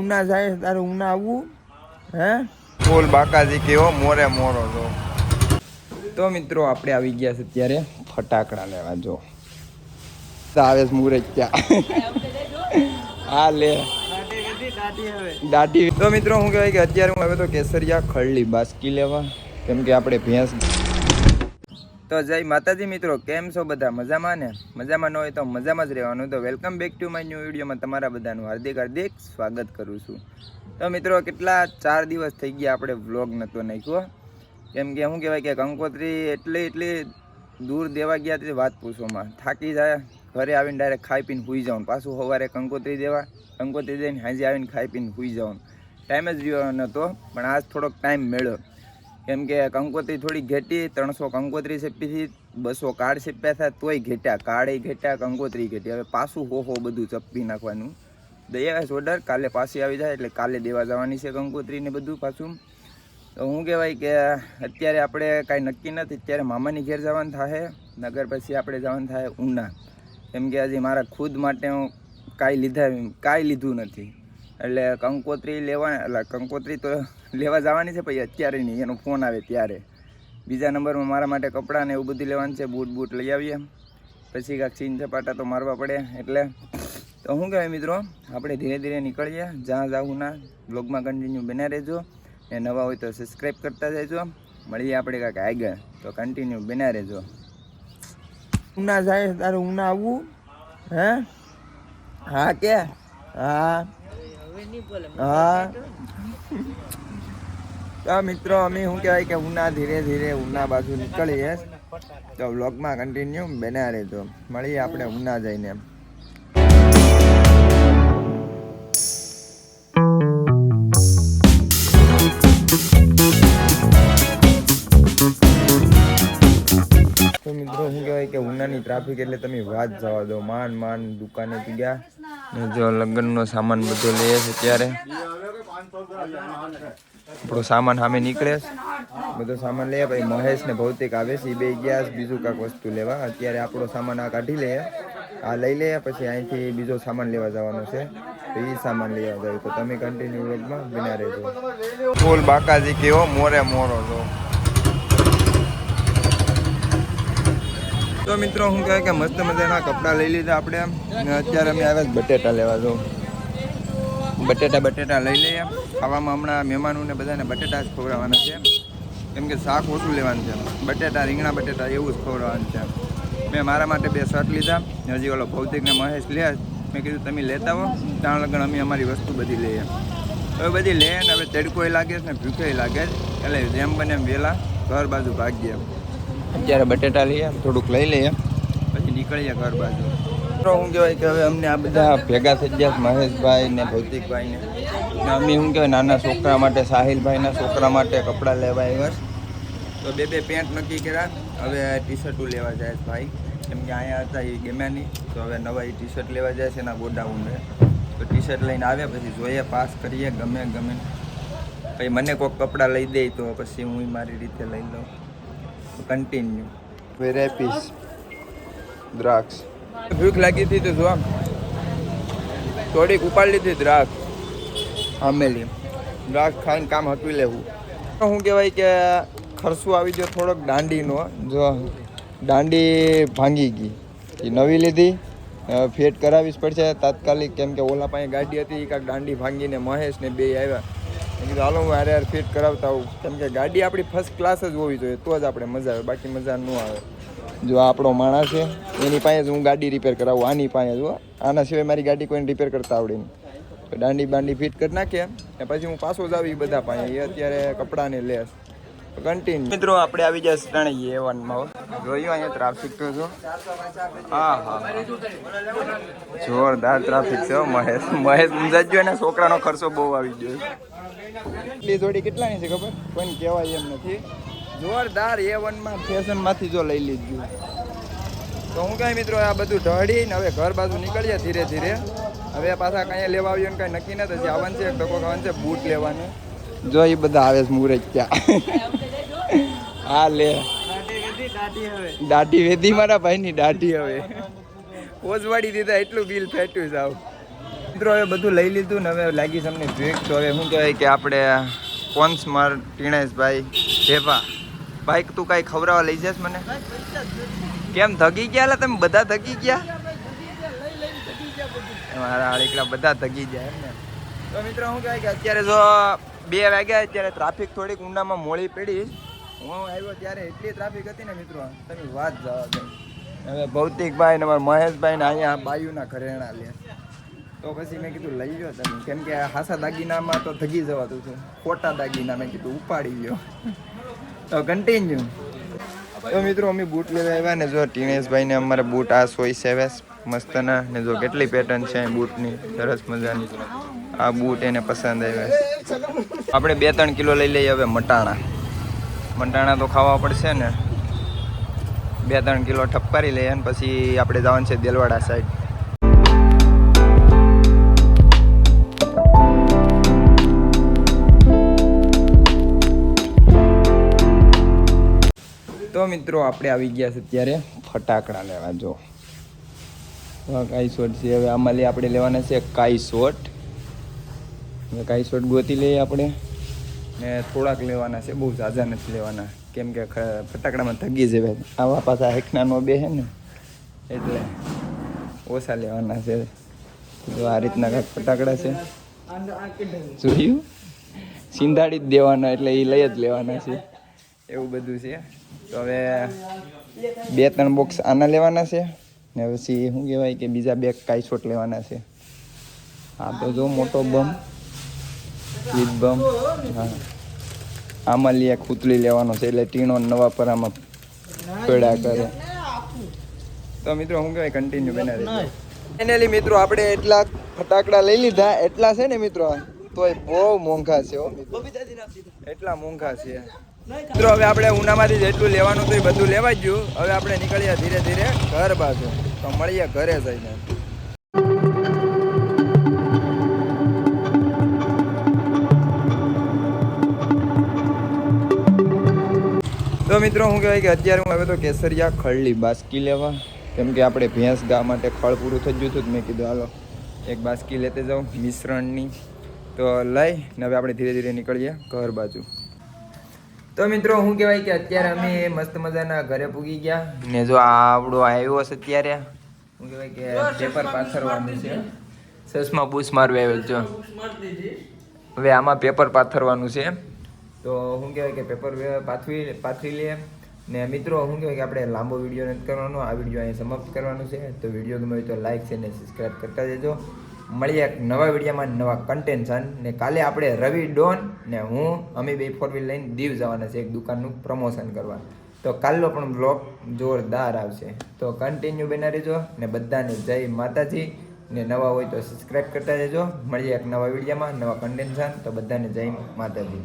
ઉના જાય તારે ઉના આવવું હે ફૂલ બાકાજી કેવો મોરે મોરો જો. તો મિત્રો આપણે આવી ગયા છે અત્યારે ફટાકડા લેવા. જો આવે મુરત ક્યાં હા લે દાઢી. તો મિત્રો હું કહેવાય કે અત્યારે હું હવે તો કેસરિયા ખળલી બાસકી લેવા, કેમ કે આપણે ભેંસ. તો જય માતાજી મિત્રો, કેમ છો બધા? મજામાં ને? મજામાં ન હોય તો મજામાં જ રહેવાનું. તો welcome back to my new વિડીયોમાં તમારા બધાનું હાર્દિક હાર્દિક સ્વાગત કરું છું. તો મિત્રો કેટલા 4 દિવસ થઈ ગયા આપણે વ્લોગ નહોતો નાખ્યો, કેમ કે શું કહેવાય કે કંકોત્રી એટલી દૂર દેવા ગયા તે વાત પૂછોમાં. થાકી જાય, ઘરે આવીને ડાયરેક્ટ ખાઈ પીને સૂઈ જવાનું, પાછું સવારે કંકોત્રી દઈને હાંજે આવીને ખાઈ પીને સૂઈ જવાનું. ટાઈમ જ રહ્યો નહોતો, પણ આજ થોડોક ટાઈમ મળ્યો, કેમ કે કંકોત્રી થોડી ઘેટી. 300 કંકોત્રી સેપીથી 200 કાર્ડ સેપ્યા હતા, તોય ઘેટ્યા. કાર્ડ ઘેટ્યા, કંકોત્રી ઘેટી. હવે પાછું હો બધું ચપી નાખવાનું. દયા ઓર્ડર કાલે પાછી આવી જાય, એટલે કાલે દેવા જવાની છે કંકોત્રી ને બધું પાછું. તો હું કહેવાય કે અત્યારે આપણે કાંઈ નક્કી નથી. અત્યારે મામાની ઘેર જવાનું થાય, નગર પછી આપણે જવાનું થાય ઉના, કેમ કે હજી મારા ખુદ માટે હું કાંઈ લીધું નથી. એટલે કંકોત્રી તો લેવા જવાની છે, પછી અત્યારે નહીં, એનો ફોન આવે ત્યારે. બીજા નંબરમાં મારા માટે કપડાં ને એવું બધું લેવાનું છે. બૂટ લઈ આવીએ, પછી કાંઈક સીન ચપાટા તો મારવા પડે. એટલે તો શું કહેવાય મિત્રો, આપણે ધીરે ધીરે નીકળીએ. જ્યાં જાવું ના બ્લોગમાં કન્ટિન્યુ બન્યા રહેજો, ને નવા હોય તો સબસ્ક્રાઈબ કરતા જજો. મળીએ આપણે કાંઈક આગળ, તો કન્ટિન્યુ બન્યા રહેજો. ઉના જાય તારે ઉના આવવું હે? હા કે હા તો મિત્રો અમે શું કહેવાય કે ઉના ધીરે ધીરે ઉના બાજુ નીકળીએ. તો વ્લોગમાં કન્ટિન્યુ બન્યા રહેજો. મળીએ આપણે ઉના જઈને. તો મિત્રો શું કહેવાય કે ઉનાની ટ્રાફિક એટલે તમે વાત જવા દો. માન દુકાને પી ગયા ને જો લગ્નનો સામાન બધો લઈએ છે. ત્યારે આપણો સામાન સામે નીકળે, બધો સામાન લઈએ. પછી મહેશ ને ભૌતિક આવે છે, એ બે ગયા બીજું કાંઈક વસ્તુ લેવા. અત્યારે આપણો સામાન આ કાઢી લઈએ, આ લઈ લઈએ, પછી અહીંથી બીજો સામાન લેવા જવાનો છે. તો એ સામાન લેવા જાય. તો તમે કન્ટિન્યુ વ્લોગમાં બન્યા રહેજો. ફૂલ બાકાજી કેવો મોરે મોરો છો. તો મિત્રો શું કહેવાય કે મસ્ત મજાના કપડાં લઈ લીધા આપણે. અત્યારે અમે આવ્યા બટેટા લેવા. જો બટેટા લઈ લઈએ. ખાવામાં હમણાં મહેમાનોને બધાને બટેટા જ ખવડાવવાના છે, કેમ કે શાક ઓછું લેવાનું છે. બટેટા, રીંગણા બટેટા એવું જ ખવડાવવાનું છે. મેં મારા માટે 2 શર્ટ લીધા. હજી ઓલો ભૌતિકને મહેશ લે, મેં કીધું તમે લેતા હો, ત્યાં લગન અમે અમારી વસ્તુ બધી લઈએ. હવે બધી લે ને હવે તડકોય લાગે છે ને ભૂખેય લાગે છે, એટલે જેમ બને એમ વહેલા ઘર બાજુ ભાગીએ. અત્યારે બટેટા લઈએ, થોડુંક લઈ લઈએ, પછી નીકળીએ ઘર બાજુ. શું કહેવાય કે હવે અમને આ બધા ભેગા થઈ ગયા, મહેશભાઈ ને ભૌતિકભાઈ ને અમે શું કહેવાય નાના છોકરા માટે, સાહિલભાઈના છોકરા માટે કપડાં લેવા આવ્યા. તો 2 પેન્ટ નક્કી કર્યા. હવે ટી-શર્ટો લેવા જાય છે ભાઈ, કેમ કે અહીંયા હતા એ ગમ્યા નહીં. તો હવે નવા એ ટી-શર્ટ લેવા જાય છે એના ગોડાઉને. તો ટી-શર્ટ લઈને આવ્યા, પછી જોઈએ, પાસ કરીએ, ગમે પછી મને કોઈક કપડાં લઈ દે તો પછી હું મારી રીતે લઈ લઉં. કન્ટિન્યુ વેરાયટીસ દ્રાક્ષ. ભૂખ લાગી હતી તો જો થોડીક ઉપાડી લીધી દ્રાક્ષ, આમેલી દ્રાક્ષ ખાઈને કામ હટવી લેવું. શું કહેવાય કે ખર્ચો આવી ગયો થોડોક દાંડીનો. જો દાંડી ભાંગી ગઈ, એ નવી લીધી, ફેટ કરાવી જ પડશે તાત્કાલિક, કેમ કે ઓલા પાસે ગાડી હતી, કાંઈક દાંડી ભાંગીને મહેશ ને 2 આવ્યા. કીધું હાલો હું હારે ફિટ કરાવતા આવું, કેમ કે ગાડી આપણી ફર્સ્ટ ક્લાસ જ હોવી જોઈએ, તો જ આપણે મજા આવે, બાકી મજા ન આવે. જો આપણો માણસ છે, એની પાસે જ હું ગાડી રિપેર કરાવું, આની પાસે જ. આના સિવાય મારી ગાડી કોઈને રિપેર કરતા આવડે નહીં. તો દાંડી ફિટ કરી નાખીએ ને પછી હું પાછો જ આવી બધા પાસે. એ અત્યારે કપડાને લેસ કન્ટિન્યુ. મિત્રો આપણે આવી જાય સ્ટાણે A1માં. જોયું અહીંયા ટ્રાફિક તો જો, હા જોરદાર ટ્રાફિક છે. મહેશ સમજાજો ને, છોકરાનો ખર્ચો બહુ આવી ગયો. એટલી જોડી કેટલાની છે ખબર? કોઈને કહેવાય એમ નથી. જોરદાર A1માં ફેશનમાંથી જો લઈ લીધું. તો હું કાંઈ મિત્રો આ બધું ઢળીને હવે ઘર બાજુ નીકળીએ ધીરે ધીરે. હવે પાછા કાંઈ લેવા આવ્યું ને કાંઈ નક્કી નથી. હજી આવવાનું છે, એક ટકો ખાવાનું છે, બૂટ લેવાનું. જો એ બધા આવે છે મુરત ક્યાં હા લે દાઢી વેધી મારા ભાઈની દાઢી. હવે પોઝવાડી દીધા, એટલું બિલ ફેટ્યું સાવ. મિત્રો હવે બધું લઈ લીધું ને હવે લાગી તમને ભીખ. તો હવે શું કહેવાય કે આપણે કોન્સમાર ટીણેશભાઈ જેવા બાઈક તું કાંઈ ખવડાવવા લઈ જશ મને? કેમ થકી ગયા લા તમે? બધા થકી ગયા? મારા આળીકડા બધા થકી ગયા એમ ને. તો મિત્રો શું કહેવાય કે અત્યારે જો 2 વાગ્યા, અત્યારે ટ્રાફિક થોડીક ઊંડામાં મોડી પડી. હું આવ્યો ત્યારે એટલી ટ્રાફિક હતી ને મિત્રો, તમે વાત જવા દો. હવે ભૌતિકભાઈ ને અમારા મહેશભાઈ ને અહીંયા બાયુના ઘરેણા લે. તો પછી મેં કીધું લઈ લો તમે, કેમ કે હાસા દાગીનામાં તો થગી જવાતું હતું, ખોટા દાગીના મેં કીધું ઉપાડી લ્યો. તો કન્ટિન્યુ. તો મિત્રો અમે બૂટ લેવા આવ્યા ને, જો ટીણેશભાઈ ને અમારે બૂટ આ ચોઈસ આવ્યા મસ્તના ને. જો કેટલી પેટર્ન છે બૂટની, સરસ મજાની. આ બૂટ એને પસંદ આવ્યા. આપણે 2-3 કિલો લઈ લઈએ હવે મટાણા. મટાણા તો ખાવા પડશે ને, 2-3 કિલો ઠપકારી લઈએ અને પછી આપણે જવાનું છે દેલવાડા સાઈડ. તો મિત્રો આપણે આવી ગયા છે અત્યારે ફટાકડા લેવા. જો કાઈસોટ છે, હવે આમાં લઈ આપણે લેવાના છે કાઈસોટ. હવે કાઈસોટ ગોતી લઈએ આપણે ને થોડાક લેવાના છે, બહુ ઝાઝા નથી લેવાના, કેમ કે ફટાકડામાં થગી જવાય. આવા પાછા હેકનાનો બે છે ને એટલે ઓછા લેવાના છે. જો આ રીતના કાંઈક ફટાકડા છે, જોયું? સિંધાડી જ દેવાના, એટલે એ લઈ જ લેવાના છે, એવું બધું છે. તો હવે 2-3 બોક્સ આના લેવાના છે ને પછી શું કહેવાય કે બીજા 2 કાઈસોટ લેવાના છે. હા તો જો મોટો બમ, સ્વીટ બમ. હા આમાં લઈએ ખૂતલી લેવાનો છે, એટલે ટીણો નવા પર આમાં પેડા કરે. તો મિત્રો શું કહેવાય કન્ટિન્યુ બનાવી ફાઇનલી મિત્રો આપણે એટલા ફટાકડા લઈ લીધા. એટલા છે ને મિત્રો, તોય બહુ મોંઘા છે હો, એટલા મોંઘા છે મિત્રો. હવે આપણે ઉનામાંથી જેટલું લેવાનું હતું એ બધું લેવા જ ગયું. હવે આપણે નીકળીએ ધીરે ધીરે ઘર બાજુ. તો મળીએ ઘરે જઈને. તો મિત્રો શું કહેવાય કે અત્યારે હું હવે તો કેસરિયા ખળલી બાસ્કી લેવા, કેમ કે આપણે ભેંસ ગા માટે ખળ પૂરું થઈ ગયું હતું. મેં કીધું હાલો એક બાસ્કી લેતે જાઉં મિશ્રણની. તો લઈ ને હવે આપણે ધીરે ધીરે નીકળીએ ઘર બાજુ. તો મિત્રો શું કહેવાય કે અત્યારે અમે મસ્ત મજાના ઘરે પૂગી ગયા ને. જો આવડો આવ્યો છે અત્યારે, શું કહેવાય કે પેપર પાથરવાનું છે. ચશ્મા બૂસ મારવા આવ્યો છો. હવે આમાં પેપર પાથરવાનું છે. તો શું કહેવાય કે પેપર પાથરી લે ને મિત્રો. શું કહેવાય કે આપણે લાંબો વિડીયો નથી કરવાનો, આ વિડીયો અહીં સમાપ્ત કરવાનું છે. તો વિડીયો ગમે તો લાઈક છે ને સબસ્ક્રાઈબ કરતા જજો. મળીએ એક નવા વિડીયોમાં નવા કન્ટેન્શન ને. કાલે આપણે રવિ ડોન ને હું અમે 2 4 વ્હીલ લઈને દીવ જવાના છે એક દુકાનનું પ્રમોશન કરવા. તો કાલનો પણ બ્લોગ જોરદાર આવશે. તો કન્ટિન્યુ બના રહેજો ને. બધાને જય માતાજી ને. નવા હોય તો સબસ્ક્રાઈબ કરતા જજો. મળીએ એક નવા વિડીયોમાં નવા કન્ટેન્શન. તો બધાને જય માતાજી.